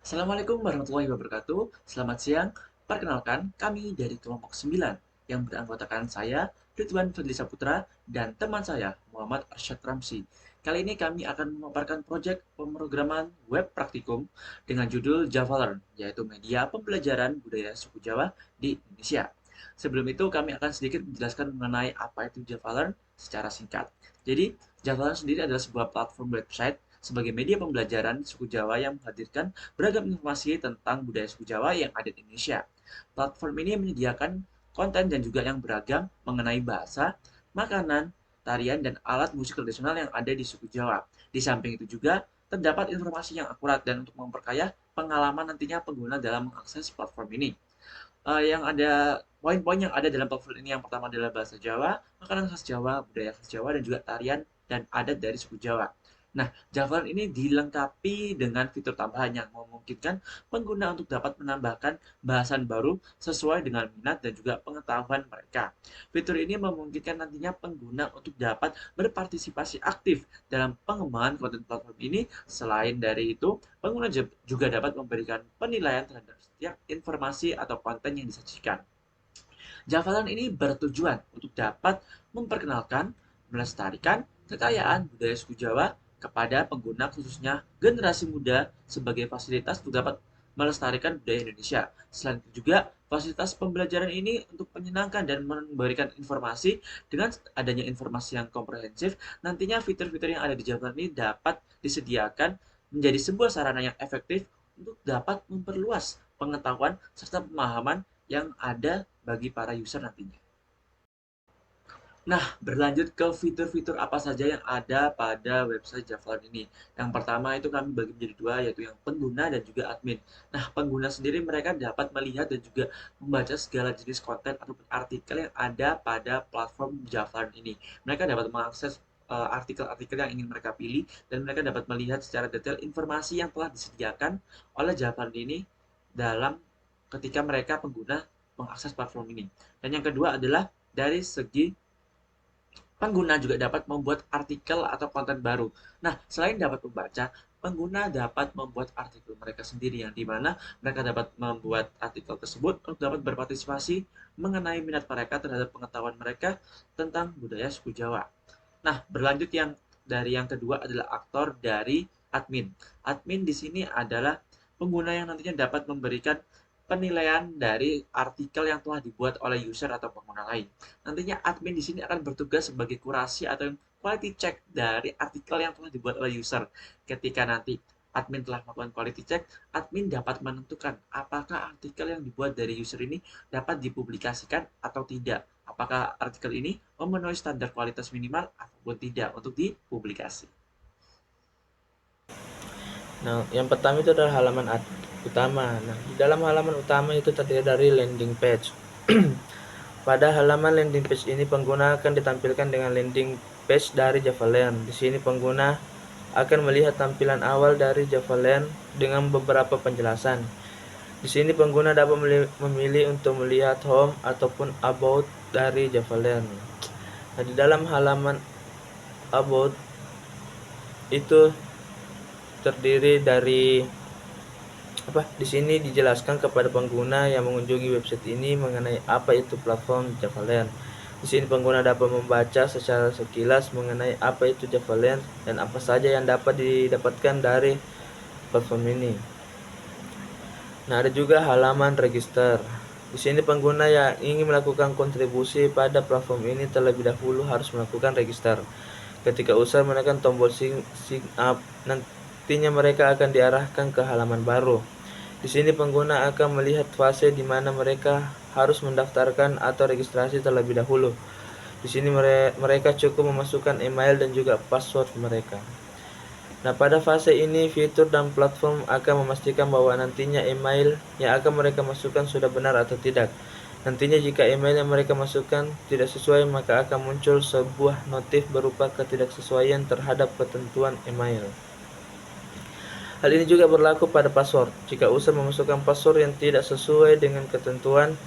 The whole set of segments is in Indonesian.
Assalamualaikum warahmatullahi wabarakatuh. Selamat siang. Perkenalkan, kami dari kelompok 9 yang beranggotakan saya, Ridwan Fadli Saputra, dan teman saya, Muhammad Arsyad Ramsi. Kali ini kami akan memaparkan proyek pemrograman web praktikum dengan judul Java Learn, yaitu media pembelajaran budaya suku Jawa di Indonesia. Sebelum itu, kami akan sedikit menjelaskan mengenai apa itu Java Learn secara singkat. Jadi, Java Learn sendiri adalah sebuah platform website sebagai media pembelajaran suku Jawa yang menghadirkan beragam informasi tentang budaya suku Jawa yang ada di Indonesia. Platform ini menyediakan konten dan juga yang beragam mengenai bahasa, makanan, tarian, dan alat musik tradisional yang ada di suku Jawa. Di samping itu juga terdapat informasi yang akurat dan untuk memperkaya pengalaman nantinya pengguna dalam mengakses platform ini. Yang ada poin-poin yang ada dalam platform ini yang pertama adalah bahasa Jawa, makanan khas Jawa, budaya khas Jawa, dan juga tarian dan adat dari suku Jawa. Nah, Java ini dilengkapi dengan fitur tambahan yang memungkinkan pengguna untuk dapat menambahkan bahasan baru sesuai dengan minat dan juga pengetahuan mereka. Fitur ini memungkinkan nantinya pengguna untuk dapat berpartisipasi aktif dalam pengembangan konten platform ini. Selain dari itu, pengguna juga dapat memberikan penilaian terhadap setiap informasi atau konten yang disajikan. Javalan ini bertujuan untuk dapat memperkenalkan, melestarikan kekayaan budaya suku Jawa kepada pengguna khususnya generasi muda sebagai fasilitas untuk dapat melestarikan budaya Indonesia. Selain itu juga fasilitas pembelajaran ini untuk menyenangkan dan memberikan informasi dengan adanya informasi yang komprehensif. Nantinya fitur-fitur yang ada di Javalan ini dapat disediakan menjadi sebuah sarana yang efektif untuk dapat memperluas pengetahuan serta pemahaman yang ada bagi para user nantinya. Nah, berlanjut ke fitur-fitur apa saja yang ada pada website Javalen ini. Yang pertama itu kami bagi menjadi dua, yaitu yang pengguna dan juga admin. Nah, pengguna sendiri mereka dapat melihat dan juga membaca segala jenis konten ataupun artikel yang ada pada platform Javalen ini. Mereka dapat mengakses artikel-artikel yang ingin mereka pilih dan mereka dapat melihat secara detail informasi yang telah disediakan oleh Javalen ini dalam ketika mereka pengguna mengakses platform ini. Dan yang kedua adalah dari segi pengguna juga dapat membuat artikel atau konten baru. Nah, selain dapat membaca, pengguna dapat membuat artikel mereka sendiri yang dimana mereka dapat membuat artikel tersebut untuk dapat berpartisipasi mengenai minat mereka terhadap pengetahuan mereka tentang budaya suku Jawa. Nah, berlanjut yang kedua adalah aktor dari admin. Admin di sini adalah pengguna yang nantinya dapat memberikan penilaian dari artikel yang telah dibuat oleh user atau pengguna lain. Nantinya admin di sini akan bertugas sebagai kurasi atau quality check dari artikel yang telah dibuat oleh user. Ketika nanti admin telah melakukan quality check, admin dapat menentukan apakah artikel yang dibuat dari user ini dapat dipublikasikan atau tidak. Apakah artikel ini memenuhi standar kualitas minimal ataupun tidak untuk dipublikasi. Nah, yang pertama itu adalah utama. Nah, di dalam halaman utama itu terdiri dari landing page. Pada halaman landing page ini, pengguna akan ditampilkan dengan landing page dari Javalen. Di sini pengguna akan melihat tampilan awal dari Javalen dengan beberapa penjelasan. Di sini pengguna dapat memilih untuk melihat home ataupun about dari Javalen. Nah, di dalam halaman about itu terdiri dari di sini dijelaskan kepada pengguna yang mengunjungi website ini mengenai apa itu platform Javalen. Di sini pengguna dapat membaca secara sekilas mengenai apa itu Javalen dan apa saja yang dapat didapatkan dari platform ini. Nah, ada juga halaman register. Di sini pengguna yang ingin melakukan kontribusi pada platform ini terlebih dahulu harus melakukan register. Ketika user menekan tombol sign up, nantinya mereka akan diarahkan ke halaman baru. Di sini pengguna akan melihat fase di mana mereka harus mendaftarkan atau registrasi terlebih dahulu. Di sini mereka cukup memasukkan email dan juga password mereka. Nah, pada fase ini fitur dan platform akan memastikan bahwa nantinya email yang akan mereka masukkan sudah benar atau tidak. Nantinya jika email yang mereka masukkan tidak sesuai, maka akan muncul sebuah notif berupa ketidaksesuaian terhadap ketentuan email. Hal ini juga berlaku pada password. Jika user memasukkan password yang tidak sesuai dengan ketentuan,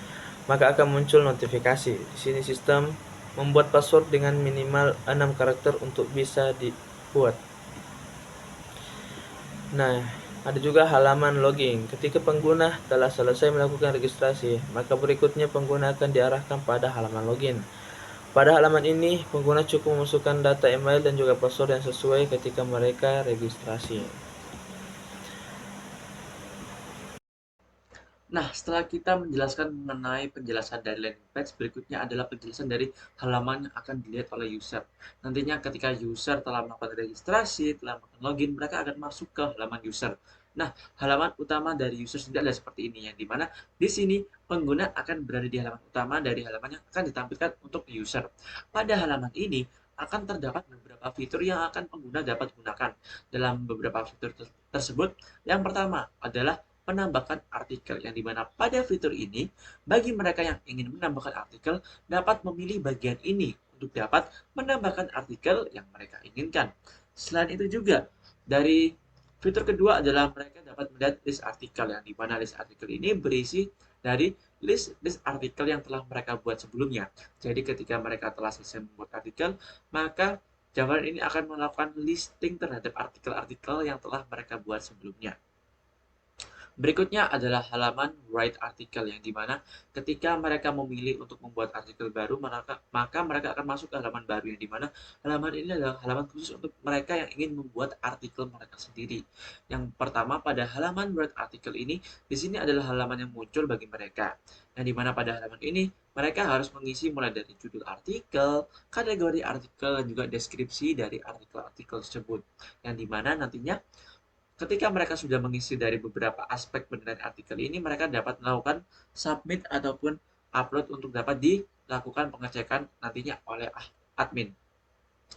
maka akan muncul notifikasi. Di sini sistem membuat password dengan minimal 6 karakter untuk bisa dibuat. Nah, Ada juga halaman login. Ketika pengguna telah selesai melakukan registrasi, maka berikutnya pengguna akan diarahkan pada halaman login. Pada halaman ini, pengguna cukup memasukkan data email dan juga password yang sesuai ketika mereka registrasi. Nah, setelah kita menjelaskan mengenai penjelasan dari landing page, berikutnya adalah penjelasan dari halaman yang akan dilihat oleh user. Nantinya ketika user telah melakukan registrasi, telah melakukan login, mereka akan masuk ke halaman user. Nah, halaman utama dari user sendiri adalah seperti ini, yang dimana di sini pengguna akan berada di halaman utama dari halaman yang akan ditampilkan untuk user. Pada halaman ini akan terdapat beberapa fitur yang akan pengguna dapat gunakan. Dalam beberapa fitur tersebut, yang pertama adalah menambahkan artikel, yang dimana pada fitur ini bagi mereka yang ingin menambahkan artikel dapat memilih bagian ini untuk dapat menambahkan artikel yang mereka inginkan. Selain itu juga dari fitur kedua adalah mereka dapat melihat list artikel, yang dimana list artikel ini berisi dari list artikel yang telah mereka buat sebelumnya. Jadi ketika mereka telah selesai membuat artikel, maka Jamban ini akan melakukan listing terhadap artikel-artikel yang telah mereka buat sebelumnya. Berikutnya adalah halaman write artikel, yang dimana ketika mereka memilih untuk membuat artikel baru, maka mereka akan masuk ke halaman baru, yang dimana halaman ini adalah halaman khusus untuk mereka yang ingin membuat artikel mereka sendiri. Yang pertama pada halaman write artikel ini, di sini adalah halaman yang muncul bagi mereka, yang dimana pada halaman ini mereka harus mengisi mulai dari judul artikel, kategori artikel, dan juga deskripsi dari artikel-artikel tersebut, yang dimana nantinya ketika mereka sudah mengisi dari beberapa aspek penilaian artikel ini, mereka dapat melakukan submit ataupun upload untuk dapat dilakukan pengecekan nantinya oleh admin.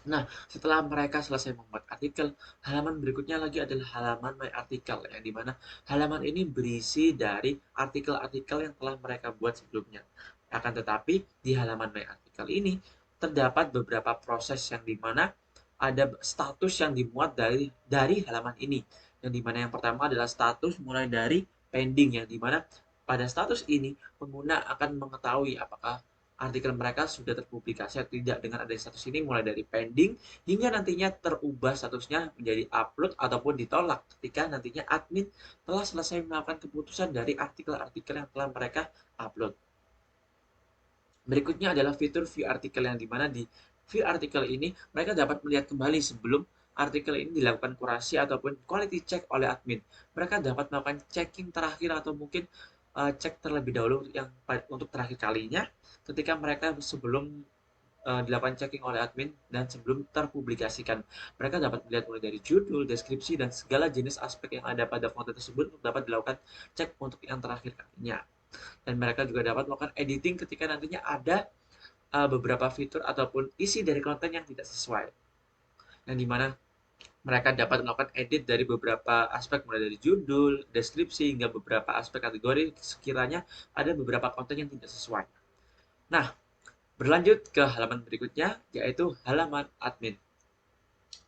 Nah, setelah mereka selesai membuat artikel, halaman berikutnya lagi adalah halaman My Article, yang dimana halaman ini berisi dari artikel-artikel yang telah mereka buat sebelumnya. Akan tetapi, di halaman My Article ini terdapat beberapa proses, yang dimana ada status yang dimuat dari halaman ini. Yang dimana yang pertama adalah status mulai dari pending, yang dimana pada status ini pengguna akan mengetahui apakah artikel mereka sudah terpublikasi atau tidak dengan adanya status ini, mulai dari pending hingga nantinya terubah statusnya menjadi upload ataupun ditolak ketika nantinya admin telah selesai melakukan keputusan dari artikel-artikel yang telah mereka upload. Berikutnya adalah fitur view artikel, yang dimana di view artikel ini mereka dapat melihat kembali sebelum artikel ini dilakukan kurasi ataupun quality check oleh admin. Mereka dapat melakukan checking terakhir atau mungkin cek terlebih dahulu yang untuk terakhir kalinya ketika mereka sebelum dilakukan checking oleh admin dan sebelum terpublikasikan. Mereka dapat melihat mulai dari judul, deskripsi, dan segala jenis aspek yang ada pada konten tersebut untuk dapat dilakukan cek untuk yang terakhir kalinya. Dan mereka juga dapat melakukan editing ketika nantinya ada beberapa fitur ataupun isi dari konten yang tidak sesuai, yang dimana mereka dapat melakukan edit dari beberapa aspek mulai dari judul, deskripsi, hingga beberapa aspek kategori sekiranya ada beberapa konten yang tidak sesuai. Nah, berlanjut ke halaman berikutnya, yaitu halaman admin.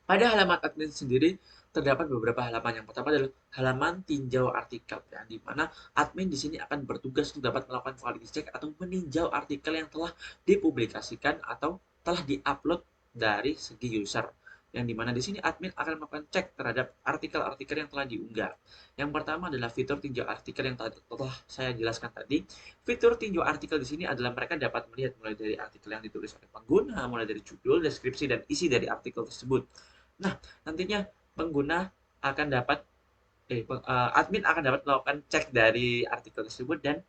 Pada halaman admin sendiri terdapat beberapa halaman. Yang pertama adalah halaman tinjau artikel, yang di mana admin di sini akan bertugas untuk dapat melakukan quality check atau meninjau artikel yang telah dipublikasikan atau telah diupload dari segi user. Yang dimana di sini admin akan melakukan cek terhadap artikel-artikel yang telah diunggah. Yang pertama adalah fitur tinjau artikel yang telah saya jelaskan tadi. Fitur tinjau artikel di sini adalah mereka dapat melihat mulai dari artikel yang ditulis oleh pengguna, mulai dari judul, deskripsi, dan isi dari artikel tersebut. Nah, nantinya pengguna akan dapat admin akan dapat melakukan cek dari artikel tersebut, dan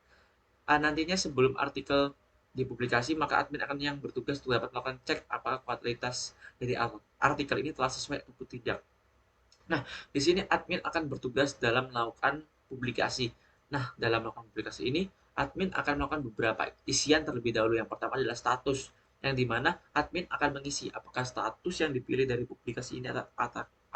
nantinya sebelum artikel dipublikasi, maka admin akan yang bertugas untuk dapat melakukan cek apakah kualitas dari artikel ini telah sesuai atau tidak. Nah, di sini admin akan bertugas dalam melakukan publikasi. Nah, dalam melakukan publikasi ini, admin akan melakukan beberapa isian terlebih dahulu. Yang pertama adalah status, yang dimana admin akan mengisi apakah status yang dipilih dari publikasi ini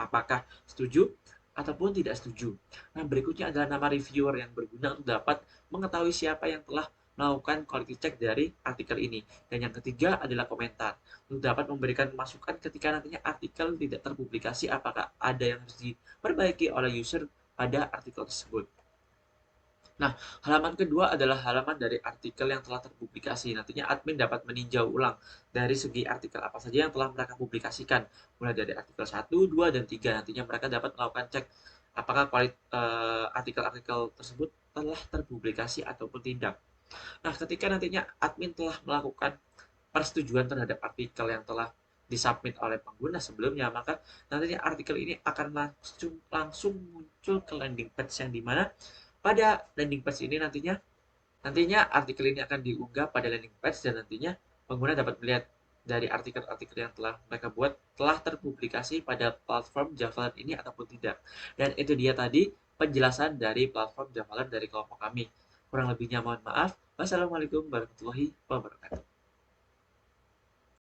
apakah setuju ataupun tidak setuju. Nah, berikutnya adalah nama reviewer yang berguna untuk dapat mengetahui siapa yang telah melakukan quality check dari artikel ini. Dan yang ketiga adalah komentar, untuk dapat memberikan masukan ketika nantinya artikel tidak terpublikasi, apakah ada yang harus diperbaiki oleh user pada artikel tersebut. Nah, halaman kedua adalah halaman dari artikel yang telah terpublikasi. Nantinya admin dapat meninjau ulang dari segi artikel apa saja yang telah mereka publikasikan. Mulai dari artikel 1, 2, dan 3. Nantinya mereka dapat melakukan cek apakah artikel-artikel tersebut telah terpublikasi ataupun tidak. Nah, ketika nantinya admin telah melakukan persetujuan terhadap artikel yang telah disubmit oleh pengguna sebelumnya, maka nantinya artikel ini akan langsung muncul ke landing page yang dimana pada landing page ini nantinya nantinya artikel ini akan diunggah pada landing page dan nantinya pengguna dapat melihat dari artikel-artikel yang telah mereka buat telah terpublikasi pada platform Javaland ini ataupun tidak. Dan itu dia tadi penjelasan dari platform Javaland dari kelompok kami. Kurang lebihnya mohon maaf. Wassalamualaikum warahmatullahi wabarakatuh.